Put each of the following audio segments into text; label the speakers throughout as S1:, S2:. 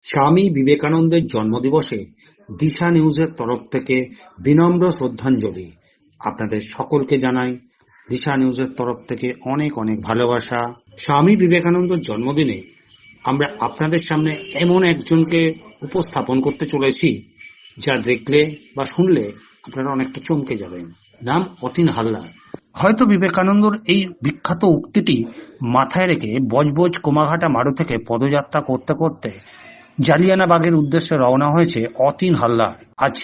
S1: স্বামী বিবেকানন্দের জন্মদিবসে দিশা নিউজের তরফ থেকে বিনম্র শ্রদ্ধাঞ্জলি। আপনাদের সকলকে জানাই দিশা নিউজের তরফ থেকে অনেক অনেক ভালোবাসা। স্বামী বিবেকানন্দের জন্মদিনে আমরা আপনাদের সামনে এমন একজনকে উপস্থাপন করতে চলেছি যা দেখলে বা শুনলে আপনারা অনেকটা চমকে যাবেন। নাম অতীন হালদার। হয়তো বিবেকানন্দর এই বিখ্যাত উক্তিটি মাথায় রেখে বজবজ কোমাঘাটা মারু থেকে পদযাত্রা করতে করতে জালিয়ানাবাগের উদ্দেশ্যে রওনা হয়েছে অতীন হালদার। আজ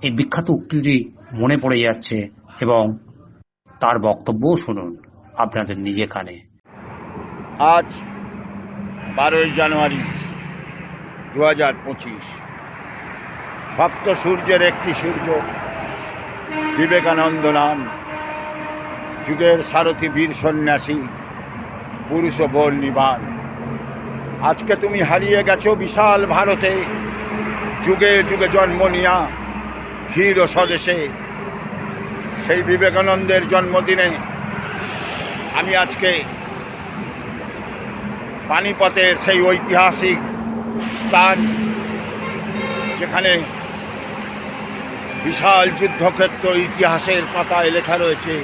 S1: এই বিখ্যাত উক্তিটি মনে পড়ে যাচ্ছে এবং তার বক্তব্যও শুনুন আপনাদের নিজে কানে।
S2: আজ 12ই জানুয়ারি 2025, সপ্ত সূর্যের একটি সূর্য বিবেকানন্দ নাম, যুগের সারথি বীর সন্ন্যাসী, পুরুষ বল নিবান। আজকে তুমি হারিয়ে গেছো বিশাল ভারতে, যুগে যুগে জন্ম নিয়া ক্ষীর স্বদেশে। সেই বিবেকানন্দের জন্মদিনে আমি আজকে পানিপথের সেই ঐতিহাসিক স্থান, যেখানে বিশাল যুদ্ধক্ষেত্র ইতিহাসের পাতায় লেখা রয়েছে,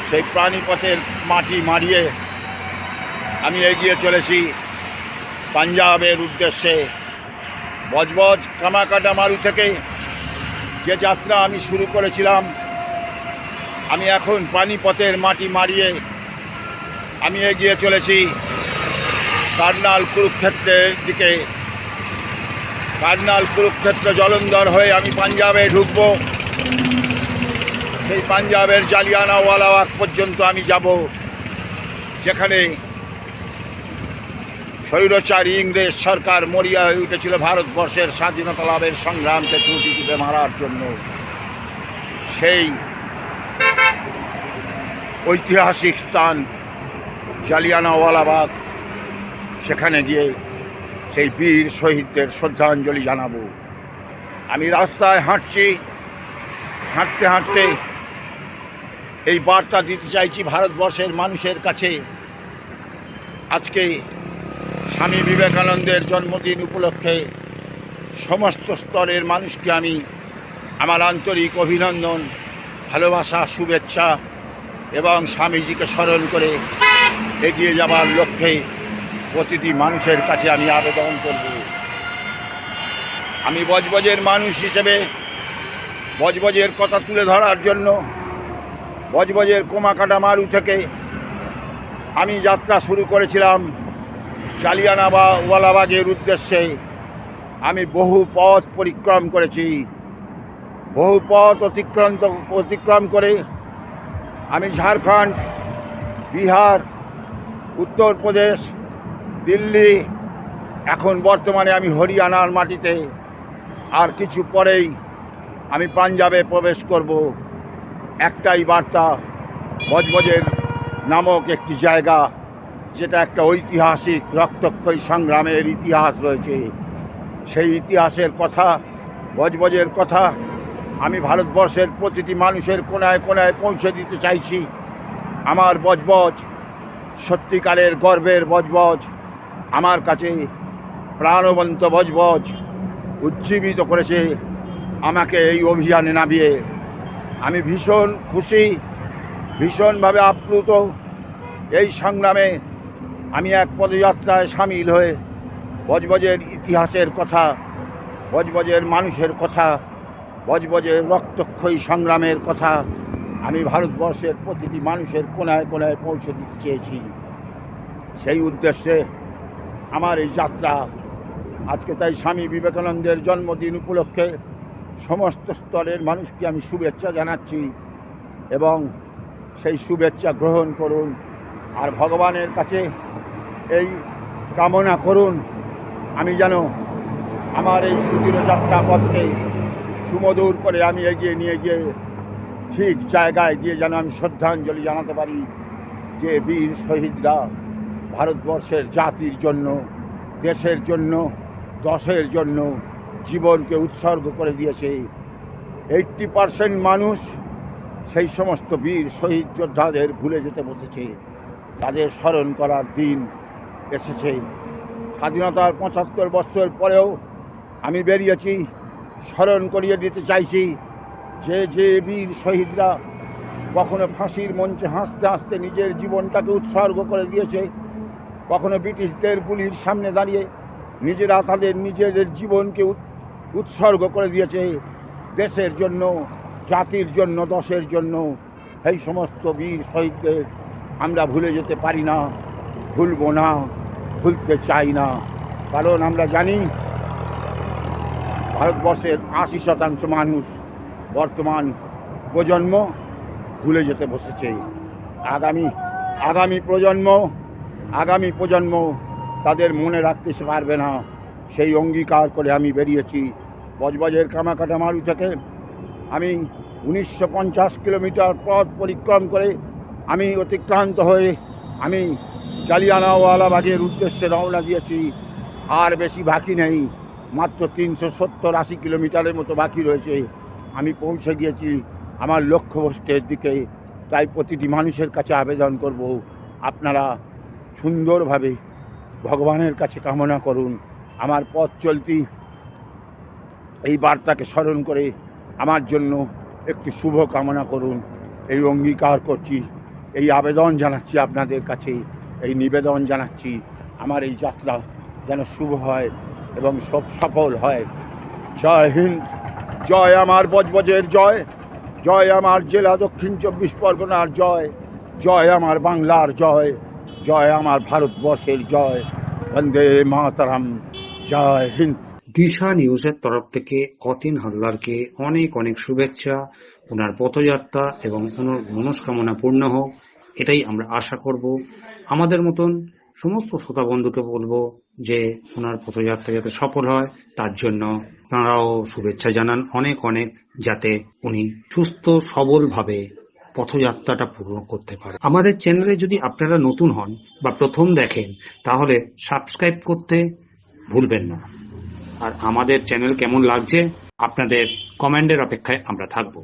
S2: সেই পানিপথের মাটি মাড়িয়ে আমি এগিয়ে চলেছি পাঞ্জাবের উদ্দেশ্যে। বজবজ কামাকাটা মারু থেকে যে যাত্রা আমি শুরু করেছিলাম, আমি এখন পানিপথের মাটি মাড়িয়ে আমি এগিয়ে চলেছি কার্নাল কুরুক্ষেত্রের দিকে। কার্নাল কুরুক্ষেত্র জলন্ধর হয়ে আমি পাঞ্জাবে ঢুকব। সেই পাঞ্জাবের জালিয়ানওয়ালাবাগ পর্যন্ত আমি যাব, যেখানে স্বৈরাচারী ইংরেজ সরকার মরিয়া হয়ে উঠেছিল ভারতবর্ষের স্বাধীনতা লাভের সংগ্রামকে ত্রুটি টিপে মারার জন্য। সেই ঐতিহাসিক স্থান জালিয়ানওয়ালাবাগ, সেখানে গিয়ে সেই বীর শহীদদের শ্রদ্ধাঞ্জলি জানাবো। আমি রাস্তায় হাঁটছি, হাঁটতে হাঁটতে এই বার্তা দিতে চাইছি ভারতবর্ষের মানুষের কাছে। আজকে স্বামী বিবেকানন্দের জন্মদিন উপলক্ষে সমস্ত স্তরের মানুষকে আমি আমার আন্তরিক অভিনন্দন, ভালোবাসা, শুভেচ্ছা এবং স্বামীজিকে স্মরণ করে এগিয়ে যাবার লক্ষ্যে প্রতিটি মানুষের কাছে আমি আবেদন করব। আমি বজবজের মানুষ হিসেবে বজবজের কথা তুলে ধরার জন্য বজবজের কোমাকাটা মারু থেকে আমি যাত্রা শুরু করেছিলাম জালিয়ানওয়ালাবাগের উদ্দেশ্যে। আমি বহু পথ পরিক্রম করেছি, বহু পথ অতিক্রম করে আমি ঝাড়খণ্ড, বিহার, উত্তরপ্রদেশ, দিল্লি, এখন বর্তমানে আমি হরিয়ানার মাটিতে। আর কিছু পরেই আমি পাঞ্জাবে প্রবেশ করব। একটাই বার্তা, বজবজের নামক একটি জায়গা, যেটা একটা ঐতিহাসিক রক্তক্ষয়ী সংগ্রামের ইতিহাস রয়েছে, সেই ইতিহাসের কথা, বজবজের কথা আমি ভারতবর্ষের প্রতিটি মানুষের কোনায় কোনায় পৌঁছে দিতে চাইছি। আমার বজবজ সত্যিকারের গর্বের বজবজ, আমার কাছে প্রাণবন্ত বজবজ উজ্জীবিত করেছে আমাকে এই অভিযানে নামিয়ে। আমি ভীষণ খুশি, ভীষণভাবে আপ্লুত। এই সংগ্রামে আমি এক পদযাত্রায় সামিল হয়ে বজবজের ইতিহাসের কথা, বজবজের মানুষের কথা, বজবজের রক্তক্ষয়ী সংগ্রামের কথা আমি ভারতবর্ষের প্রতিটি মানুষের কোনায় কোনায় পৌঁছে দিতে চেয়েছি। সেই উদ্দেশ্যে আমার এই যাত্রা আজকে। তাই স্বামী বিবেকানন্দের জন্মদিন উপলক্ষে সমস্ত স্তরের মানুষকে আমি শুভেচ্ছা জানাচ্ছি এবং সেই শুভেচ্ছা গ্রহণ করুন। আর ভগবানের কাছে এই কামনা করুন, আমি যেন আমার এই সুদীর্ঘ যাত্রা পথে সুমধুর করে আমি এগিয়ে নিয়ে গিয়ে ঠিক জায়গায় গিয়ে যেন আমি শ্রদ্ধাঞ্জলি জানাতে পারি যে বীর শহীদরা ভারতবর্ষের জাতির জন্য, দেশের জন্য, দশের জন্য জীবনকে উৎসর্গ করে দিয়েছে। 80% মানুষ সেই সমস্ত বীর শহীদ যোদ্ধাদের ভুলে যেতে বসেছে। তাদের স্মরণ করার দিন এসেছে। স্বাধীনতার ৭৫ বছর পরেও আমি বেরিয়েছি। স্মরণ করিয়ে দিতে চাইছি যে যে বীর শহীদরা কখনো ফাঁসির মঞ্চে হাসতে হাসতে নিজের জীবনটাকে উৎসর্গ করে দিয়েছে, কখনো ব্রিটিশদের গুলির সামনে দাঁড়িয়ে নিজেরা তাদের নিজেদের জীবনকে উৎসর্গ করে দিয়েছে দেশের জন্য, জাতির জন্য, দেশের জন্য। সেই সমস্ত বীর শহীদদের আমরা ভুলে যেতে পারি না, ভুলব না, ভুলতে চাই না। কারণ আমরা জানি ভারতবর্ষের ৮০% মানুষ বর্তমান প্রজন্ম ভুলে যেতে বসেছে। আগামী প্রজন্ম তাদের মনে রাখতে পারবে না। সেই অঙ্গীকার করে আমি বেরিয়েছি। বজবজের কামাকাটা মারু থেকে আমি ১৯৫০ কিলোমিটার পথ পরিক্রম করে আমি অতিক্রান্ত হয়ে আমি জালিয়ানওয়ালাবাগের উদ্দেশ্যে রওনা দিয়েছি। আর বেশি বাকি নেই, মাত্র ৩৭০-৮০ কিলোমিটারের মতো বাকি রয়েছে। আমি পৌঁছে গিয়েছি আমার লক্ষ্যবস্তুর দিকে। তাই প্রতিটি মানুষের কাছে আবেদন করব, আপনারা সুন্দরভাবে ভগবানের কাছে কামনা করুন। আমার পথ চলতি এই বার্তাকে স্মরণ করে আমার জন্য একটি শুভ কামনা করুন। এই অঙ্গীকার করছি, এই আবেদন জানাচ্ছি আপনাদের কাছে, এই নিবেদন জানাচ্ছি আমার এই যাত্রা যেন শুভ হয় এবং সব সফল হয়। জয় হিন্দ, জয় আমার বজবজের জয়, জয় আমার জেলা দক্ষিণ ২৪ পরগনার জয়, জয় আমার বাংলার জয়, জয় আমার ভারতবর্ষের জয়। বন্দে মাতরম, জয় হিন্দ।
S1: দিশা নিউজের তরফ থেকে অতীন হালদারকে অনেক অনেক শুভেচ্ছা। ওনার পথযাত্রা এবং ওনার মনস্কামনা পূর্ণ হোক, এটাই আমরা আশা করব। আমাদের মতন সমস্ত শ্রোতা বন্ধুকে বলবো যে ওনার পথযাত্রা যাতে সফল হয়, তার জন্য আপনারাও শুভেচ্ছা জানান অনেক অনেক, যাতে উনি সুস্থ সবলভাবে পথযাত্রাটা পূর্ণ করতে পারে। আমাদের চ্যানেলে যদি আপনারা নতুন হন বা প্রথম দেখেন, তাহলে সাবস্ক্রাইব করতে ভুলবেন না। আর আমাদের চ্যানেল কেমন লাগছে আপনাদের কমেন্টের অপেক্ষায় আমরা থাকবো।